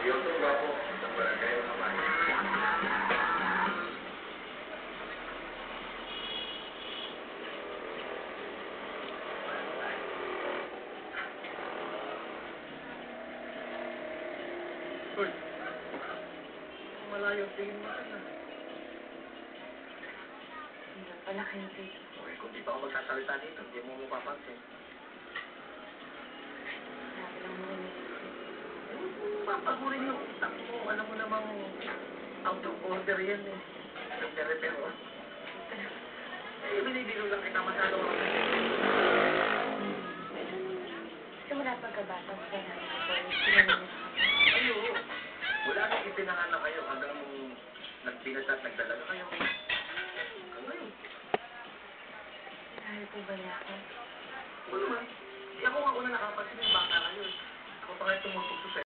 Yo to gwapo. Isang barangay mga bahay. Uy! Malayo tingin mo ka na. Hindi pala kayo dito. Uy, kung di pa ako magsasalita dito, hindi mo mapapansin. Sabi lang mo rin. Papagurin yung utak mo. Alam mo namang out of order yan eh. Pero, binibiro lang kita masyado ako. Simula pagkabata mo ba namin ako, sinanong sa kanya? Ay, oo. Wala nang ipinanganak kayo hanggang nagpinat at nagdalaga kayo. Hanggang ngayon. Dahil po ba niya ako? Oo naman. Di ako nga una nakapansin yung bata kayo. Ako pa kayo tumutugso sa